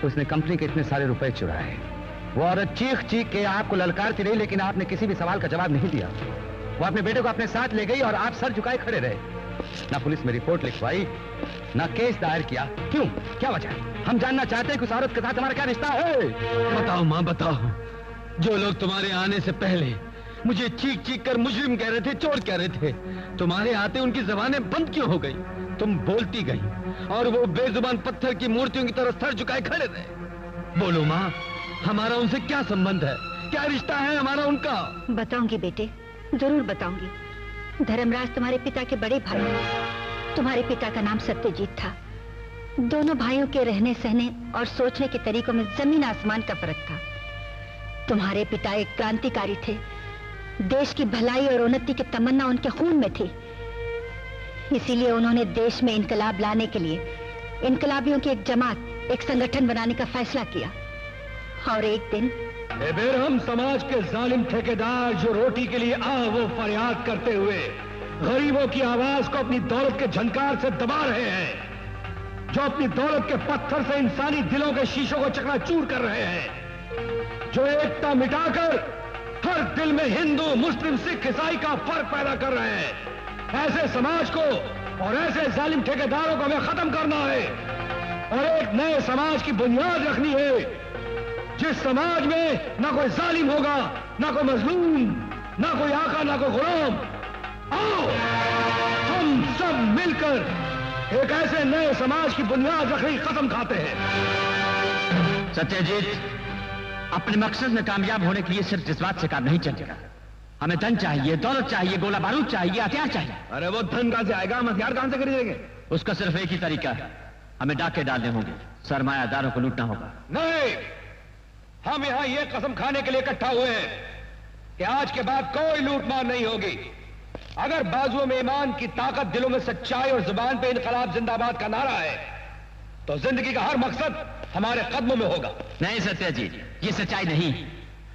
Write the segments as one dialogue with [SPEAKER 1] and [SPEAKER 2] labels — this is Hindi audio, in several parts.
[SPEAKER 1] उसने कंपनी के इतने सारे रुपए चुराए। वो औरत चीख चीख के आपको ललकारती रही, लेकिन आपने किसी भी सवाल का जवाब नहीं दिया। वो अपने बेटे को अपने साथ ले गई और आप सर झुकाए खड़े रहे। ना पुलिस में रिपोर्ट लिखवाई, ना केस दायर किया। क्यों? क्या वजह? हम जानना चाहते हैं कि उस औरत के साथ हमारा क्या रिश्ता है।
[SPEAKER 2] बताओ माँ, बताओ। जो लोग तुम्हारे आने से पहले मुझे चीख चीख कर मुजरिम कह रहे थे, चोर कह रहे थे, तुम्हारे आते उनकी जबानें बंद क्यों हो गई? तुम बोलती गई और वो बेजुबान पत्थर की मूर्तियों की तरह सर झुकाए खड़े रहे। बोलो माँ, हमारा उनसे क्या संबंध है? क्या रिश्ता है हमारा उनका?
[SPEAKER 3] बताऊंगी बेटे, जरूर बताऊंगी। धर्मराज तुम्हारे पिता के बड़े भाई थे। तुम्हारे पिता का नाम सत्यजीत था। दोनों भाइयों के रहने सहने और सोचने के तरीकों में जमीन आसमान का फर्क था। तुम्हारे पिता एक क्रांतिकारी थे। देश की भलाई और उन्नति की तमन्ना उनके खून में थी। इसीलिए उन्होंने देश में इनकलाब लाने के लिए इनकलाबियों की एक जमात, एक संगठन बनाने का फैसला किया। और एक दिन
[SPEAKER 2] बेरहम समाज के जालिम ठेकेदार जो रोटी के लिए वो फरियाद करते हुए गरीबों की आवाज को अपनी दौलत के झनकार से दबा रहे हैं, जो अपनी दौलत के पत्थर से इंसानी दिलों के शीशों को चकनाचूर कर रहे हैं, जो एकता मिटाकर हर दिल में हिंदू, मुस्लिम, सिख, ईसाई का फर्क पैदा कर रहे हैं, ऐसे समाज को और ऐसे जालिम ठेकेदारों को हमें खत्म करना है और एक नए समाज की बुनियाद रखनी है, जिस समाज में ना कोई जालिम होगा, ना कोई मजलूम, ना कोई आका, ना कोई गुलाम। आओ हम सब मिलकर एक ऐसे नए समाज की बुनियाद रखने की कसम खाते हैं।
[SPEAKER 1] सत्यजीत, अपने मकसद में कामयाब होने के लिए सिर्फ जज्बात से काम नहीं चलेगा। हमें धन चाहिए, दौलत चाहिए, गोला बारूद चाहिए, हथियार चाहिए।
[SPEAKER 2] अरे वो धन कहां से आएगा? हम हथियार कहां से खरीदेंगे?
[SPEAKER 1] उसका सिर्फ एक ही तरीका है, हमें डाके डालने होंगे, सरमायादारों को लूटना होगा।
[SPEAKER 2] नहीं, हम यहां ये कसम खाने के लिए इकट्ठा हुए हैं कि आज के बाद कोई लूटमार नहीं होगी। अगर बाजुओं में ईमान की ताकत, दिलों में सच्चाई और जुबान पे इनकलाब जिंदाबाद का नारा है, तो जिंदगी का हर मकसद हमारे कदमों में होगा।
[SPEAKER 1] नहीं सत्यजीत, ये सच्चाई नहीं।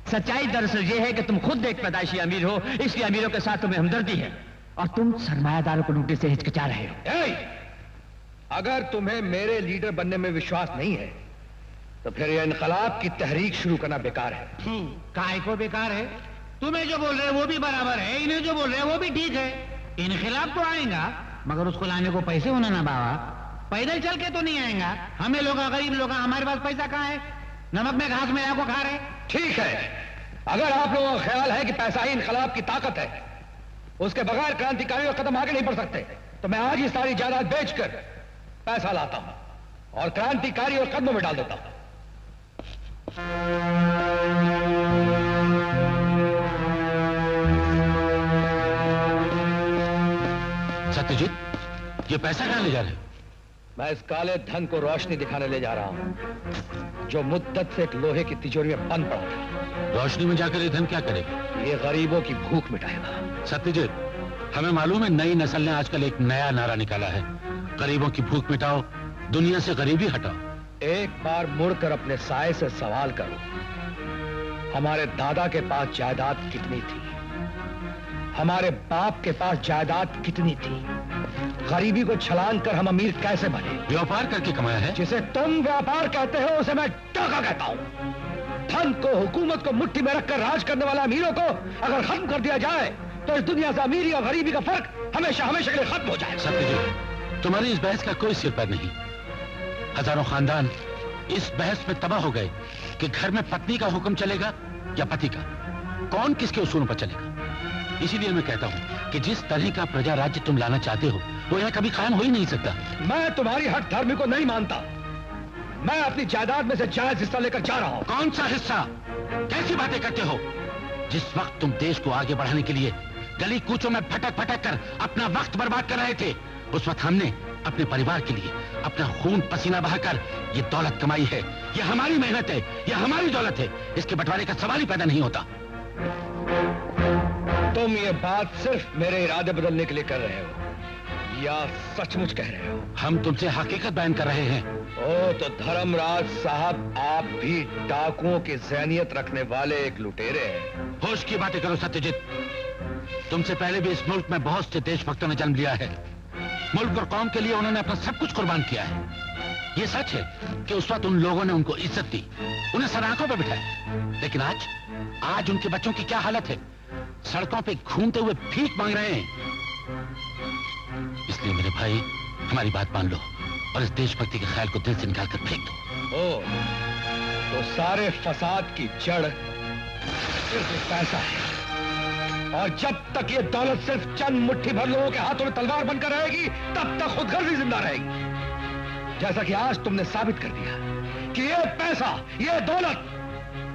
[SPEAKER 1] सच्चाई दरअसल ये है कि तुम खुद एक पैदाइशी अमीर हो, इसलिए अमीरों के साथ तुम्हें हमदर्दी है और तुम सरमायादारों को लूटने से हिचकिचा रहे हो।
[SPEAKER 2] अगर तुम्हें मेरे लीडर बनने में विश्वास नहीं है तो फिर यह इनकलाब की तहरीक शुरू करना बेकार है।
[SPEAKER 4] काय को बेकार है? तुम्हें जो बोल रहे हैं वो भी बराबर है, इन्हें जो बोल रहे हैं वो भी ठीक है। इनकलाब तो आएगा, मगर उसको लाने को पैसे होना ना बाबा। पैदल चल के तो नहीं आएगा। हमें लोग, गरीब लोग, हमारे पास पैसा कहाँ है? नमक में घास मिला को खा रहे।
[SPEAKER 2] ठीक है, अगर आप लोगों का ख्याल है कि पैसा ही इनकलाब की ताकत है, उसके बगैर क्रांतिकारी और कदम आगे नहीं बढ़ सकते, तो मैं आज ही सारी जायदाद बेचकर पैसा लाता हूं और क्रांतिकारी और कदमों में डाल देता हूं।
[SPEAKER 5] सत्यजीत, ये पैसा कहां ले जा रहे हैं?
[SPEAKER 2] मैं इस काले धन को रोशनी दिखाने ले जा रहा हूं, जो मुद्दत से एक लोहे की तिजोरी में बंद पड़ा था।
[SPEAKER 5] रोशनी में जाकर ये धन क्या करेगा?
[SPEAKER 2] ये गरीबों की भूख मिटाएगा।
[SPEAKER 5] सत्यजीत, हमें मालूम है नई नस्ल ने आजकल एक नया नारा निकाला है, गरीबों की भूख मिटाओ, दुनिया से गरीबी हटाओ।
[SPEAKER 2] एक बार मुड़कर अपने साये से सवाल करो, हमारे दादा के पास जायदाद कितनी थी? हमारे बाप के पास जायदाद कितनी थी? गरीबी को छलांग कर हम अमीर कैसे बने?
[SPEAKER 5] व्यापार करके कमाया है।
[SPEAKER 2] जिसे तुम व्यापार कहते हो उसे मैं टाका कहता हूं। धन को, हुकूमत को मुट्ठी में रखकर राज करने वाले अमीरों को अगर खत्म कर दिया जाए तो इस दुनिया से अमीरी और गरीबी का फर्क हमेशा हमेशा के लिए खत्म हो जाए।
[SPEAKER 5] सत्यजीत, तुम्हारी इस बहस का कोई सिर पैर नहीं। हजारों खानदान इस बहस में तबाह हो गए कि घर में पत्नी का हुक्म चलेगा या पति का, कौन किसके उसूलों पर चलेगा। इसीलिए मैं कहता हूं कि जिस तरह का प्रजा राज्य तुम लाना चाहते हो वो यहां कभी कायम हो ही नहीं सकता।
[SPEAKER 2] मैं तुम्हारी हट धर्म को नहीं मानता। मैं अपनी जायदाद में से जायज हिस्सा लेकर जा रहा हूं।
[SPEAKER 5] कौन सा हिस्सा? कैसी बातें करते हो? जिस वक्त तुम देश को आगे बढ़ाने के लिए गली कूचों में फटक फटक कर अपना वक्त बर्बाद कर रहे थे, उस वक्त हमने अपने परिवार के लिए अपना खून पसीना बहाकर ये दौलत कमाई है। ये हमारी मेहनत है, ये हमारी दौलत है, इसके बंटवारे का सवाल ही पैदा नहीं होता।
[SPEAKER 2] तुम ये बात सिर्फ मेरे इरादे बदलने के लिए कर रहे हो या सचमुच कह रहे हो?
[SPEAKER 5] हम तुमसे हकीकत बयान कर रहे हैं।
[SPEAKER 2] ओ तो धर्मराज साहब, आप भी डाकुओं की ज़हनियत रखने वाले एक लुटेरे हैं।
[SPEAKER 5] होश की बातें करो सत्यजीत। तुमसे पहले भी इस मुल्क में बहुत से देशभक्तों ने जन्म लिया है। मुल्क और कौम के लिए उन्होंने अपना सब कुछ कुर्बान किया है। ये सच है कि उस वक्त उन लोगों ने उनको इज्जत दी, उन्हें सर आंखों पर बिठाया, लेकिन आज उनके बच्चों की क्या हालत है? सड़कों पे घूमते हुए भीख मांग रहे हैं। इसलिए मेरे भाई, हमारी बात मान लो और इस देशभक्ति के ख्याल को दिल से निकाल कर फेंक दो।
[SPEAKER 2] तो सारे फसाद की जड़ सिर्फ पैसा है, और जब तक ये दौलत सिर्फ चंद मुट्ठी भर लोगों के हाथों में तलवार बनकर रहेगी, तब तक खुदगर्जी जिंदा रहेगी। जैसा कि आज तुमने साबित कर दिया कि ये पैसा, ये दौलत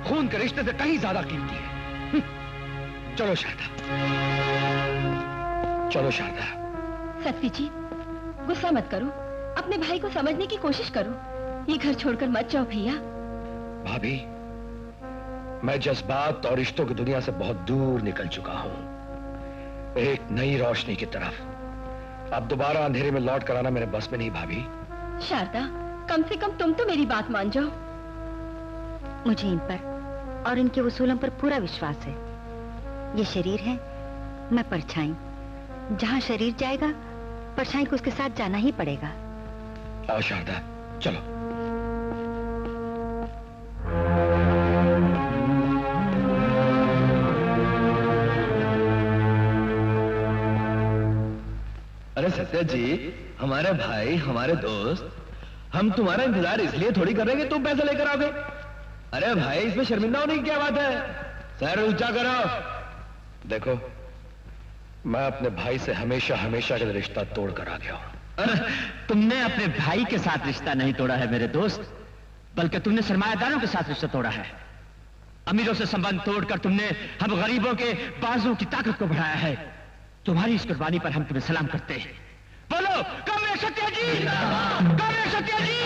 [SPEAKER 2] खून के रिश्ते से कहीं ज्यादा कीमती है। चलो शारदा, चलो शारदा।
[SPEAKER 3] सत्यजीत, गुस्सा मत करो, अपने भाई को समझने की कोशिश करो। ये घर छोड़कर मत जाओ भैया।
[SPEAKER 2] भाभी, मैं जज्बात और रिश्तों की दुनिया से बहुत दूर निकल चुका हूं, एक नई रोशनी की तरफ। अब दोबारा अंधेरे में लौट कर आना मेरे बस में नहीं भाभी।
[SPEAKER 3] शारदा, कम से कम तुम तो मेरी बात मान जाओ। मुझे इन पर और इनके उसूलों पर पूरा विश्वास है। ये शरीर है, मैं परछाई। जहां शरीर जाएगा, परछाई को उसके साथ जाना ही पड़ेगा।
[SPEAKER 2] आओ शारदा, चलो।
[SPEAKER 6] अरे सत्या जी, हमारे भाई, हमारे दोस्त, हम तुम्हारा इंतजार इसलिए थोड़ी कर रहे हैं कि तुम पैसा लेकर आओगे। अरे भाई, इसमें शर्मिंदा होने की क्या बात है? सर ऊंचा करो।
[SPEAKER 2] देखो, मैं अपने भाई से हमेशा हमेशा का रिश्ता तोड़ कर आ गया हूं।
[SPEAKER 6] तुमने अपने भाई के साथ रिश्ता नहीं तोड़ा है मेरे दोस्त, बल्कि तुमने सरमायादारों के साथ रिश्ता तोड़ा है। अमीरों से संबंध तोड़कर तुमने हम गरीबों के बाजुओं की ताकत को बढ़ाया है। तुम्हारी इस कुर्बानी पर हम तुम्हें सलाम करते हैं। बोलो, कामरेड सत्या जी! कामरेड सत्या जी!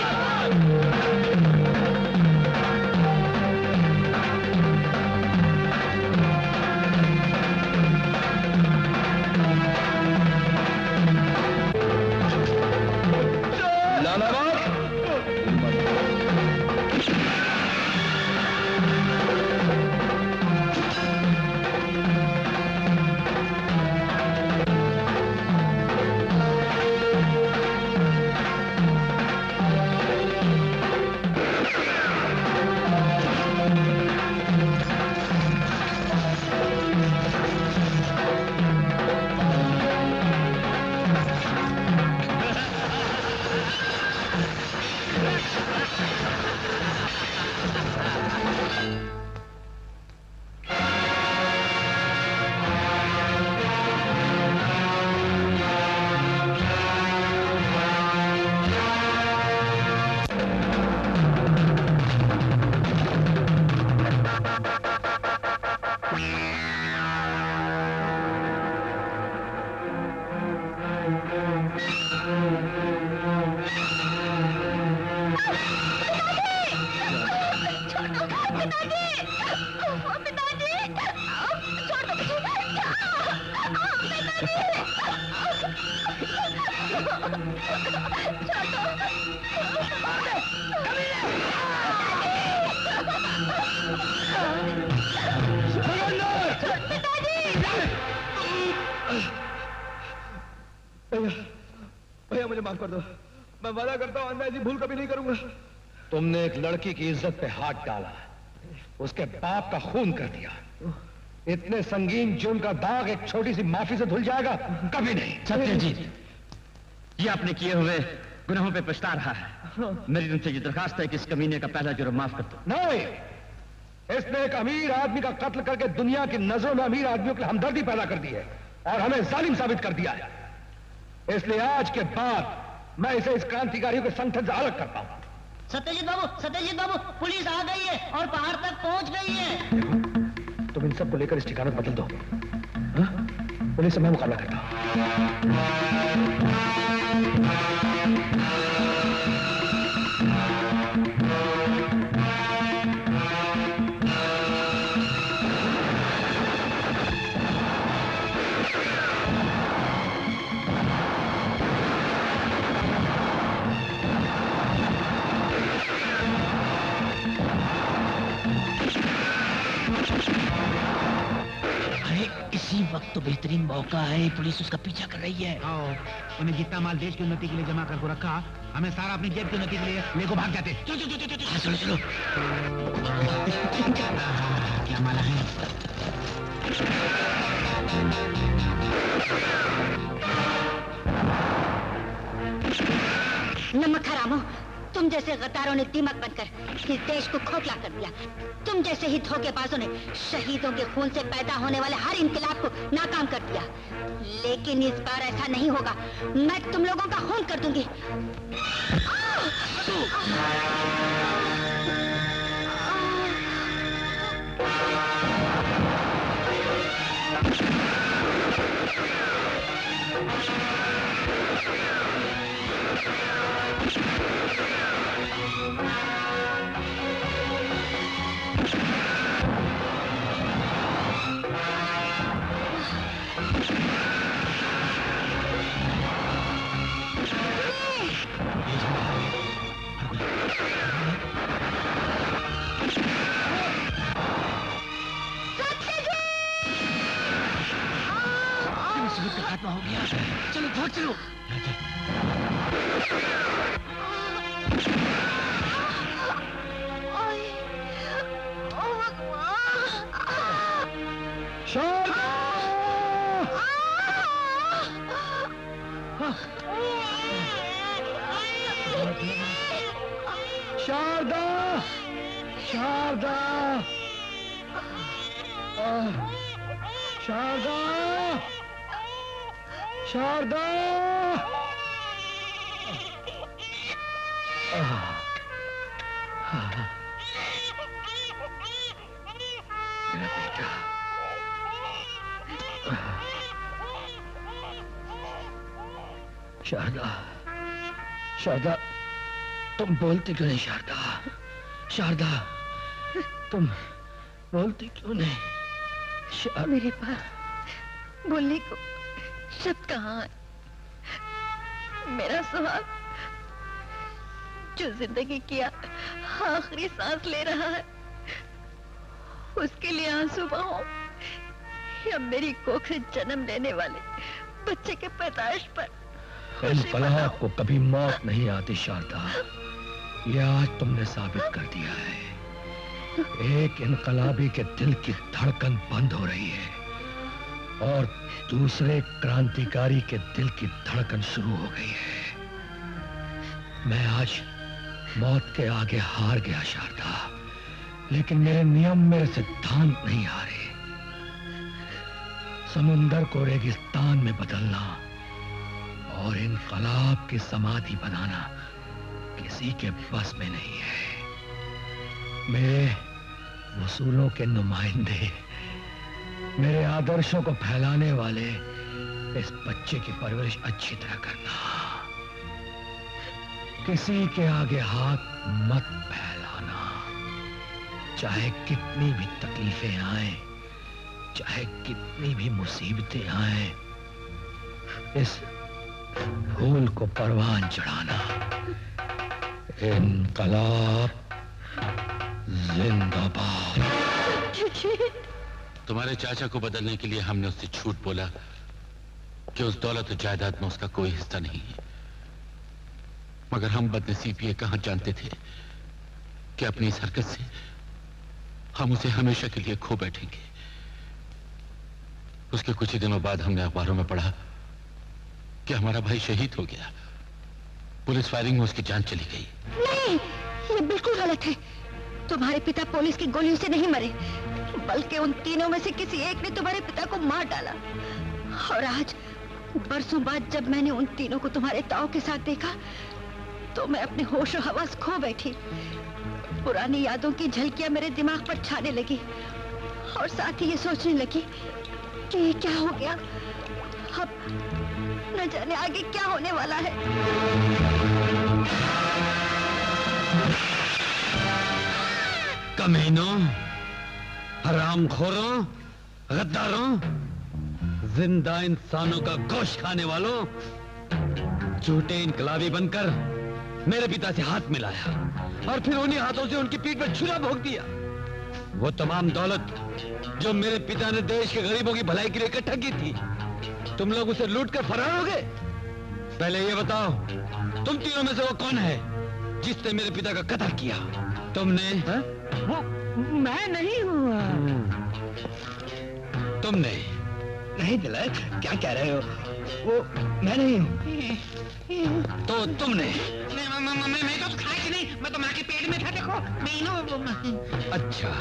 [SPEAKER 2] भैया मुझे माफ कर दो, मैं वादा करता हूं अन्याय जी भूल कभी नहीं करूंगा। तुमने एक लड़की की इज्जत पे हाथ डाला, उसके बाप का खून कर दिया। इतने संगीन जुर्म का दाग एक छोटी सी माफी से धुल जाएगा? कभी नहीं।
[SPEAKER 6] सत्यजीत, ये आपने किए हुए गुनाहों पे पछता रहा है। मेरी तुमसे ये दरखास्त है कि इस कमीने का पहला जुर्म माफ कर दो।
[SPEAKER 2] नहीं, इसने एक अमीर आदमी का कत्ल करके दुनिया की नजरों में अमीर आदमियों के लिए हमदर्दी पैदा कर दी है और हमें जालिम साबित कर दिया है। इसलिए आज के बाद मैं इसे इस क्रांतिकारियों के संगठन से अलग करता हूं।
[SPEAKER 7] सत्यजीत बाबू, पुलिस आ गई है और पहाड़ तक पहुंच गई है।
[SPEAKER 2] तुम इन सबको लेकर इस ठिकाने बदल दो। हाँ? पुलिस से मैं मुकाबला करता हूं।
[SPEAKER 7] अरे इसी वक्त
[SPEAKER 6] तो बेहतरीन मौका है, पुलिस उसका पीछा कर रही है।
[SPEAKER 4] आओ, उन्हें जितना माल देश की उन्नति के लिए जमा करके रखा, हमें सारा अपनी जेब की उन्नति के लिए लेको भाग जाते।
[SPEAKER 6] हाँ, चलो चलो।
[SPEAKER 4] क्या माला है?
[SPEAKER 3] नमक हरामो, तुम जैसे गद्दारों ने दीमक बनकर इस देश को खोखला कर दिया। तुम जैसे ही धोखेबाजों ने शहीदों के खून से पैदा होने वाले हर इनकलाब को नाकाम कर दिया। लेकिन इस बार ऐसा नहीं होगा। मैं तुम लोगों का खून कर दूंगी।
[SPEAKER 6] हो गया, चलो भाग चलो।
[SPEAKER 2] शारदा, शारदा, शारदा, शारदा।
[SPEAKER 6] मेरा बेटा,
[SPEAKER 2] शारदा, शारदा, तुम बोलती क्यों नहीं? शारदा, शारदा, तुम बोलती क्यों नहीं?
[SPEAKER 3] मेरे पास बोलने को शब्द कहाँ है? मेरा सुहाग जो जिंदगी की आखिरी सांस ले रहा है, उसके लिए आंसू बहाऊं या मेरी कोख से जन्म लेने वाले बच्चे के पैदाइश पर
[SPEAKER 2] इनकलाब को कभी मौत नहीं आती शारदा, ये आज तुमने साबित कर दिया है। एक इनकलाबी के दिल की धड़कन बंद हो रही है और दूसरे क्रांतिकारी के दिल की धड़कन शुरू हो गई है। मैं आज मौत के आगे हार गया शारदा, लेकिन मेरे नियम, मेरे सिद्धांत नहीं हारे। समुंदर को रेगिस्तान में बदलना और इनकलाब की समाधि बनाना किसी के बस में नहीं है। मेरे वसूलों के नुमाइंदे, मेरे आदर्शों को फैलाने वाले इस बच्चे की परवरिश अच्छी तरह करना। किसी के आगे हाथ मत फैलाना, चाहे कितनी भी तकलीफें आए, चाहे कितनी भी मुसीबतें आए। इस फूल को परवान चढ़ाना। इनकलाब जिंदाबाद।
[SPEAKER 5] तुम्हारे चाचा को बदलने के लिए हमने उससे झूठ बोला कि उस दौलत और जायदाद में उसका कोई हिस्सा नहीं है, मगर हम बदनसीब ये कहां जानते थे कि अपनी इस हरकत से हम उसे हमेशा के लिए खो बैठेंगे। उसके कुछ ही दिनों बाद हमने अखबारों में पढ़ा कि हमारा भाई शहीद हो गया। पुलिस फायरिंग में उसकी जान चली गई।
[SPEAKER 3] नहीं, ये बिल्कुल गलत है। तुम्हारे पिता पुलिस की गोलियों से नहीं मरे, बल्कि उन तीनों में से किसी एक ने तुम्हारे पिता को मार डाला। और आज बरसों बाद जब मैंने उन तीनों को तुम्हारे ताऊ के साथ देखा, तो मैं अपने होश और हवास खो बैठी। पुरानी यादों की झलकियां मेरे दिमाग पर छाने लगी और साथ ही ये सोचने लगी कि ये क्या हो गया। अब न जाने आगे क्या होने वाला है।
[SPEAKER 8] कमीनों, हरामखोरों, गद्दारों, जिंदा इंसानों का गोश्त खाने वालों, झूठे इनकलाबी बनकर मेरे पिता से हाथ मिलाया और फिर उन्हीं हाथों से उनकी पीठ पर छुरा भोंक दिया। वो तमाम दौलत जो मेरे पिता ने देश के गरीबों की भलाई के लिए इकट्ठा की थी, तुम लोग उसे लूट कर फरार हो गए। पहले ये बताओ, तुम तीनों में से वो कौन है जिसने मेरे पिता का कत्ल किया? तुमने?
[SPEAKER 6] वो मैं नहीं हूँ।
[SPEAKER 8] तुमने?
[SPEAKER 2] नहीं दिलाए, क्या कह रहे हो? वो मैं नहीं हूँ।
[SPEAKER 8] तो तुमने?
[SPEAKER 4] मैं तो खाई थी नहीं, मैं तो माँ के पेट में था। देखो मैं ही हूँ।
[SPEAKER 8] अच्छा,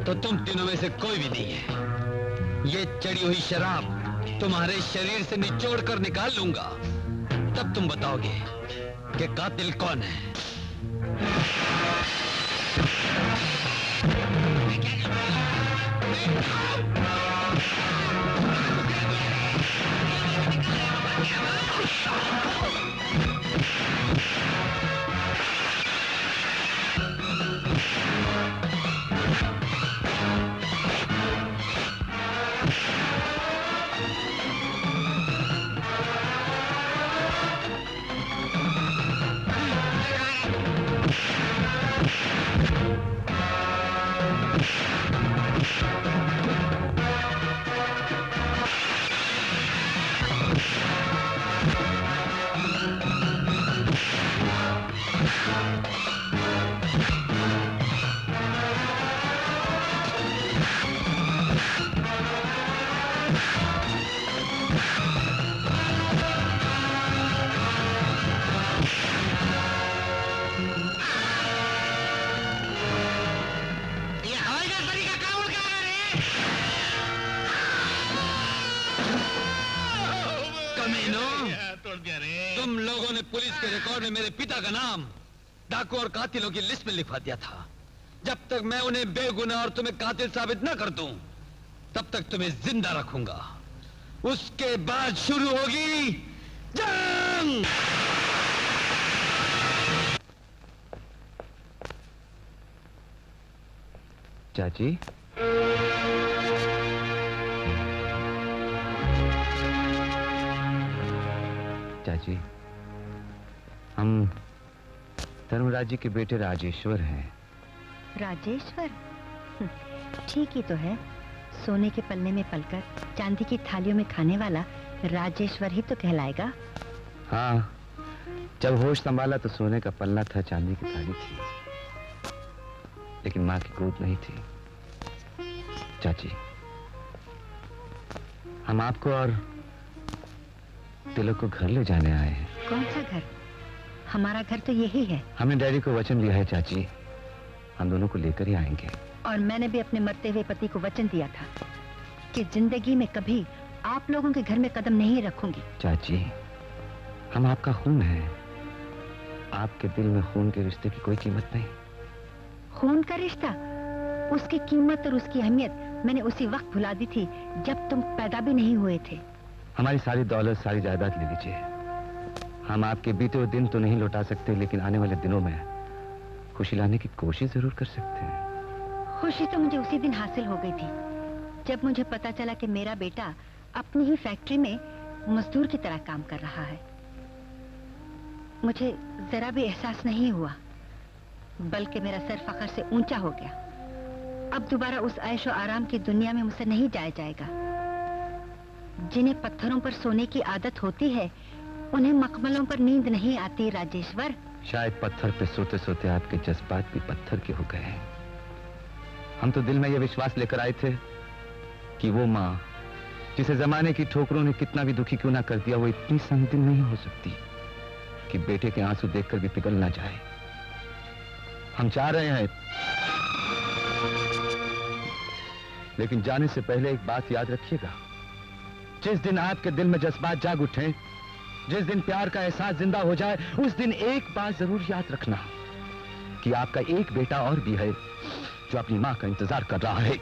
[SPEAKER 8] तो तुम तीनों में से कोई भी नहीं है। ये चढ़ी हुई शराब तुम्हारे शरीर से निचोड़ कर निकाल लूंगा, तब तुम बताओगे कि कातिल कौन है। तुम लोगों ने पुलिस के रिकॉर्ड में मेरे पिता का नाम डाकू और कातिलों की लिस्ट में लिखवा दिया था। जब तक मैं उन्हें बेगुनाह और तुम्हें कातिल साबित न कर दूं, तब तक तुम्हें जिंदा रखूंगा। उसके बाद शुरू होगी जंग।
[SPEAKER 1] चाची, चाची, हम धर्मराज जी के बेटे राजेश्वर हैं।
[SPEAKER 3] राजेश्वर? ठीक ही तो है। सोने के पल्ले में पलकर चांदी की थालियों में खाने वाला राजेश्वर ही तो कहलाएगा।
[SPEAKER 1] हाँ, जब होश संभाला तो सोने का पल्ला था, चांदी की थाली थी, लेकिन माँ की गोद नहीं थी। चाची, हम आपको और तिलक को घर ले जाने आए हैं।
[SPEAKER 3] कौन सा घर? हमारा घर तो यही है।
[SPEAKER 1] हमने डैडी को वचन दिया है चाची, हम दोनों को लेकर ही आएंगे।
[SPEAKER 3] और मैंने भी अपने मरते हुए पति को वचन दिया था कि जिंदगी में कभी आप लोगों के घर में कदम नहीं रखूंगी।
[SPEAKER 1] चाची, हम आपका खून है। आपके दिल में खून के रिश्ते की कोई कीमत नहीं।
[SPEAKER 3] खून का रिश्ता? उसकी कीमत और उसकी अहमियत मैंने उसी वक्त भुला दी थी जब तुम पैदा भी नहीं हुए थे।
[SPEAKER 1] हमारी सारी दौलत, सारी जायदाद ले लीजिए। हम आपके बीते हुए दिन तो नहीं लौटा सकते, लेकिन आने वाले दिनों में खुशी लाने की कोशिश जरूर कर सकते हैं।
[SPEAKER 3] खुशी तो मुझे उसी दिन हासिल हो गई थी जब मुझे पता चला कि मेरा बेटा अपनी ही फैक्ट्री में मजदूर की तरह काम कर रहा है। मुझे जरा भी एहसास नहीं हुआ, बल्कि मेरा सर फख्र से ऊंचा हो गया। अब दोबारा उस ऐशो आराम की दुनिया में मुझसे नहीं जाया जाएगा। जिन्हें पत्थरों पर सोने की आदत होती है, उन्हें मखमलों पर नींद नहीं आती। राजेश्वर,
[SPEAKER 1] शायद पत्थर पे सोते सोते आपके जज्बात भी पत्थर के हो गए हैं। हम तो दिल में यह विश्वास लेकर आए थे कि वो माँ जिसे जमाने की ठोकरों ने कितना भी दुखी क्यों ना कर दिया, वो इतनी संगदिल नहीं हो सकती कि बेटे के आंसू देखकर भी पिघल ना जाए। हम चाह रहे हैं, लेकिन जाने से पहले एक बात याद रखिएगा। जिस दिन आपके दिल में जज्बात जाग उठे, जिस दिन प्यार का एहसास जिंदा हो जाए, उस दिन एक बात जरूर याद रखना कि आपका एक बेटा और भी है जो अपनी मां का इंतजार कर रहा है।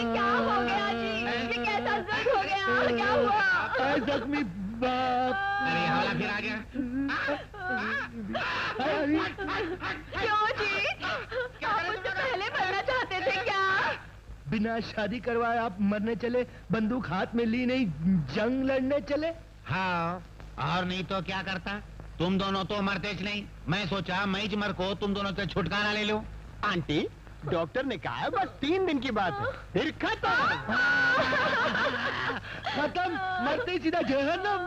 [SPEAKER 3] क्या हो गया जी? ये कैसा जख्म हो गया? क्या हुआ?
[SPEAKER 2] जख्मी बाप।
[SPEAKER 4] अरे हवाला फिर आ गया।
[SPEAKER 3] क्यों जी? आप मुझसे पहले मरना चाहते थे क्या?
[SPEAKER 2] बिना शादी करवाए आप मरने चले, बंदूक हाथ में ली नहीं, जंग लड़ने चले।
[SPEAKER 4] हाँ, और नहीं तो क्या करता? तुम दोनों तो मरते नहीं, मैं सोचा मैं ही मर को तुम दोनों से छुटकारा ले लो।
[SPEAKER 9] आंटी, डॉक्टर ने कहा है बस 3 दिन की बात है, फिर खत्म।
[SPEAKER 2] खत्म, मरते ही सीधा जहन्नम।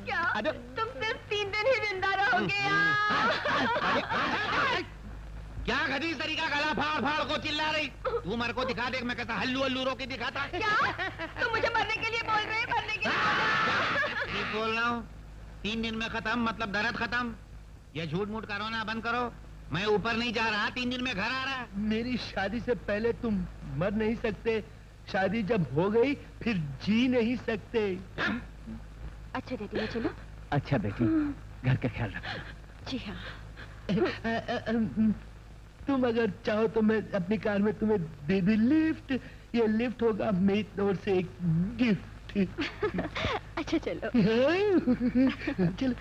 [SPEAKER 3] क्या
[SPEAKER 9] अरे
[SPEAKER 3] तुम सिर्फ 3 दिन ही जिंदा रहोगे
[SPEAKER 4] क्या घटिस तरीका गला फाड़ फाड़ को चिल्ला रही? तू मर को दिखा दे, मैं कहता हल्लू हल्लू रो के दिखाता।
[SPEAKER 3] क्या तुम मुझे मरने के लिए बोल रहे हैं? मरने के लिए
[SPEAKER 4] ठीक बोल रहा हूँ। 3 दिन में खत्म मतलब दर्द खत्म। ये झूठ मूठ करो ना, बंद करो। मैं ऊपर नहीं जा रहा, 3 दिन में घर आ रहा।
[SPEAKER 2] मेरी शादी से पहले तुम मर नहीं सकते, शादी जब हो गई फिर जी नहीं सकते।
[SPEAKER 3] अच्छा डैडी ले चलो।
[SPEAKER 6] अच्छा बेटी, घर का ख्याल रखना।
[SPEAKER 3] जी हाँ।
[SPEAKER 2] तुम अगर चाहो तो मैं अपनी कार में तुम्हें दे दूं लिफ्ट। ये लिफ्ट होगा मेरी ओर से एक गिफ्ट।
[SPEAKER 3] अच्छा चलो।
[SPEAKER 2] चलो।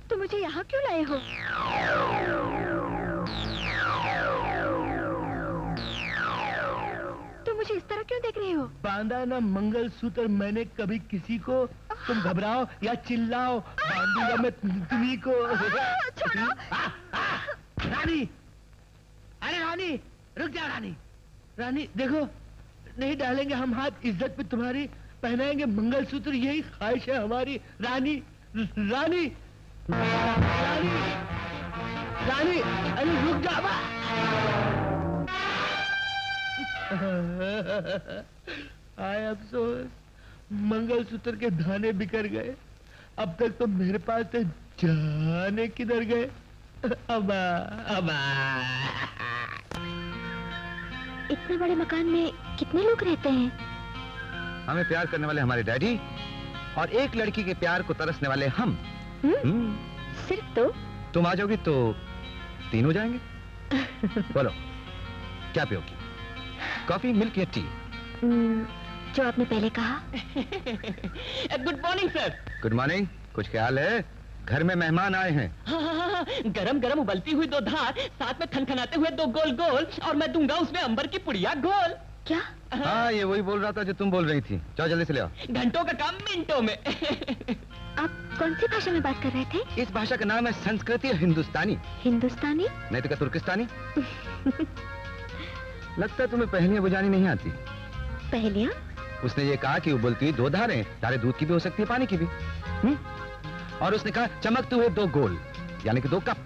[SPEAKER 3] तुम मुझे यहाँ क्यों लाए हो? तुम मुझे इस तरह क्यों देख रहे हो?
[SPEAKER 2] बांधा ना मंगलसूत्र मैंने कभी किसी को। तुम घबराओ या चिल्लाओ, बांधूंगा मैं तुम्ही को।
[SPEAKER 3] छोड़ो।
[SPEAKER 2] रानी, अरे रानी, रुक जा रानी। रानी देखो, नहीं डालेंगे हम हाथ इज्जत पे तुम्हारी, पहनाएंगे मंगलसूत्र, यही ख्वाहिश है हमारी। रानी, रानी, रानी, रानी, अरे रुक जा। आए अफसोस, मंगलसूत्र के दाने बिखर गए। अब तक तो मेरे पास थे, जाने किधर गए? अबा, अबा।
[SPEAKER 3] इतने बड़े मकान में कितने लोग रहते हैं?
[SPEAKER 1] हमें प्यार करने वाले हमारे डैडी और एक लड़की के प्यार को तरसने वाले हम।
[SPEAKER 3] सिर्फ तो?
[SPEAKER 1] तुम आ जाओगी तो 3 हो जाएंगे। बोलो क्या पियोगी, कॉफी, मिल्क या टी?
[SPEAKER 3] जो आपने पहले कहा।
[SPEAKER 6] Good morning sir.
[SPEAKER 1] Good morning. कुछ ख्याल है? घर में मेहमान आए हैं।
[SPEAKER 6] हाँ, गरम गरम उबलती हुई 2 धार, साथ में खनखनाते हुए 2 गोल गोल, और मैं दूंगा उसमें अंबर की पुड़िया घोल।
[SPEAKER 3] क्या?
[SPEAKER 1] हाँ, ये वही बोल रहा था जो तुम बोल रही थी। जाओ जल्दी से ले आओ।
[SPEAKER 6] घंटों का काम मिनटों में।
[SPEAKER 3] आप कौन सी भाषा में बात कर रहे थे?
[SPEAKER 1] इस भाषा का नाम है संस्कृति हिंदुस्तानी।
[SPEAKER 3] हिंदुस्तानी?
[SPEAKER 1] नहीं तो क्या तुर्किस्तानी? लगता है तुम्हें पहेलियां बुझानी नहीं आती।
[SPEAKER 3] पहेलियां?
[SPEAKER 1] उसने ये कहा कि उबलती हुई 2 धारें, धारें दूध की भी हो सकती है, पानी की भी। और उसने कहा चमकते हुए 2 गोल, यानी कि 2 कप।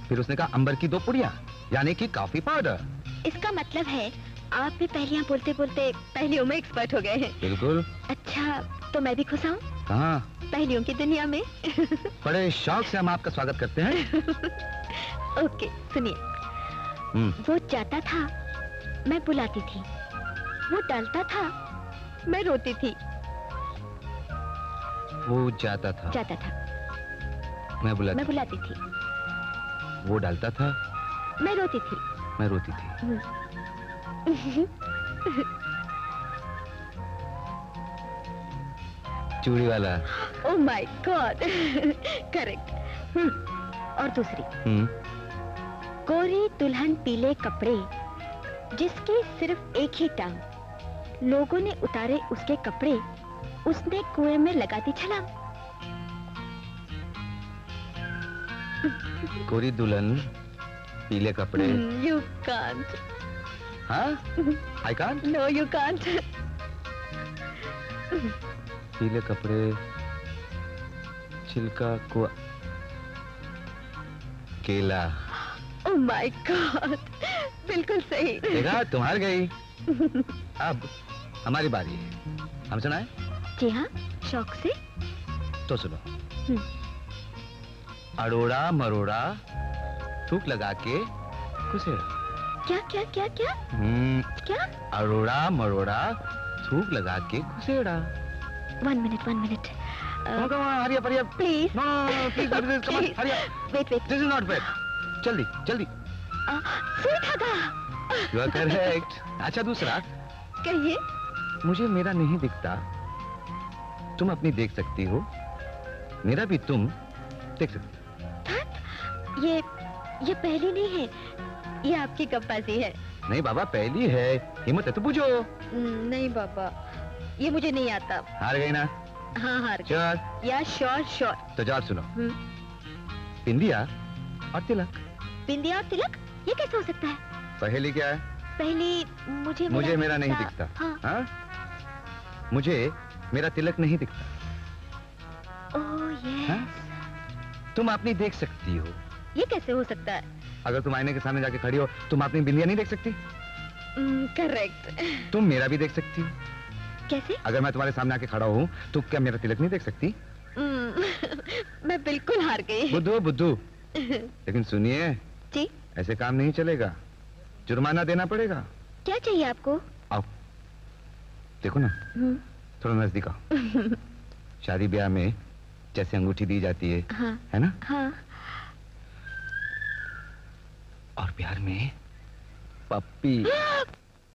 [SPEAKER 1] फिर उसने कहा अंबर की 2 पुड़िया, यानी कि कॉफी पाउडर।
[SPEAKER 3] इसका मतलब है आप भी पहेलियां बोलते बोलते पहेलियों में एक्सपर्ट हो गए हैं।
[SPEAKER 1] बिल्कुल।
[SPEAKER 3] अच्छा, तो मैं भी खुश हूँ
[SPEAKER 1] कहाँ?
[SPEAKER 3] पहेलियों की दुनिया में।
[SPEAKER 1] बड़े शौक से हम आपका स्वागत करते हैं।
[SPEAKER 3] ओके, सुनिए। वो जाता था, मैं बुलाती थी। वो डालता था, मैं रोती थी।
[SPEAKER 1] वो जाता था, मैं बुलाती
[SPEAKER 3] थी।
[SPEAKER 1] वो डालता था,
[SPEAKER 3] मैं रोती थी।
[SPEAKER 1] मैं रोती थी। चूड़ी वाला।
[SPEAKER 3] Oh my God, correct. और दूसरी, गोरी दुल्हन पीले कपड़े, जिसकी सिर्फ एक ही टांग, लोगों ने उतारे उसके कपड़े, उसने कुएं में लगा दी छलांग।
[SPEAKER 1] गोरी दुल्हन पीले कपड़े।
[SPEAKER 3] You can't.
[SPEAKER 1] हाँ? I can't?
[SPEAKER 3] No you can't.
[SPEAKER 1] पीले कपड़े, छिलका को केला।
[SPEAKER 3] ओह माय गॉड, बिल्कुल सही।
[SPEAKER 1] देखा, तुम हार गई। अब हमारी बारी है, हम सुनाएं?
[SPEAKER 3] जी हाँ, शौक से।
[SPEAKER 1] तो सुनो। अरोड़ा मरोड़ा थूक लगा के खुसेड़ा।
[SPEAKER 3] क्या क्या क्या क्या? क्या?
[SPEAKER 1] अरोड़ा मरोड़ा थूक लगा के खुसेड़ा।
[SPEAKER 3] 1 minute.
[SPEAKER 1] Hurry up, hurry up.
[SPEAKER 3] Please.
[SPEAKER 1] Please, hurry up.
[SPEAKER 3] Wait.
[SPEAKER 1] This is not wait. जल्दी जल्दी।
[SPEAKER 3] सुई धागा।
[SPEAKER 1] You are correct. अच्छा, दूसरा।
[SPEAKER 3] कहिए।
[SPEAKER 1] मुझे मेरा नहीं दिखता, तुम अपनी देख सकती हो, मेरा भी तुम देख सकती हो।
[SPEAKER 3] ये ये पहली नहीं है, ये आपकी कब्बाजी है।
[SPEAKER 1] नहीं बाबा, पहली है, हिम्मत है तो पूछो।
[SPEAKER 3] नहीं बाबा, ये मुझे नहीं आता।
[SPEAKER 1] हार गई ना?
[SPEAKER 3] हाँ हार गई।
[SPEAKER 1] श्योर?
[SPEAKER 3] या श्योर श्योर।
[SPEAKER 1] तो जाओ सुनो, बिंदिया और तिलक।
[SPEAKER 3] बिंदिया और तिलक, ये कैसे हो सकता है?
[SPEAKER 1] पहेली क्या है?
[SPEAKER 3] पहली मुझे
[SPEAKER 1] मेरा नहीं दिखता।
[SPEAKER 3] हाँ।
[SPEAKER 1] हाँ? मुझे मेरा तिलक नहीं दिखता।
[SPEAKER 3] Oh yes.
[SPEAKER 1] हाँ? तुम अपनी देख सकती हो।
[SPEAKER 3] ये कैसे हो सकता है?
[SPEAKER 1] अगर तुम आईने के सामने जाके खड़ी हो, तुम अपनी बिंदिया नहीं देख सकती?
[SPEAKER 3] करेक्ट।
[SPEAKER 1] तुम मेरा भी देख सकती हो।
[SPEAKER 3] कैसे?
[SPEAKER 1] अगर मैं तुम्हारे सामने आके खड़ा हूँ, तो क्या मेरा तिलक नहीं देख सकती?
[SPEAKER 3] मैं बिल्कुल हार गई।
[SPEAKER 1] बुद्धू बुद्धू। लेकिन सुनिए
[SPEAKER 3] जी?
[SPEAKER 1] ऐसे काम नहीं चलेगा, जुर्माना देना पड़ेगा।
[SPEAKER 3] क्या चाहिए आपको?
[SPEAKER 1] आओ देखो ना, थोड़ा नजदीक आओ। शादी ब्याह में जैसे अंगूठी दी जाती है,
[SPEAKER 3] हाँ।
[SPEAKER 1] है ना?
[SPEAKER 3] हाँ।
[SPEAKER 1] और प्यार में पप्पी।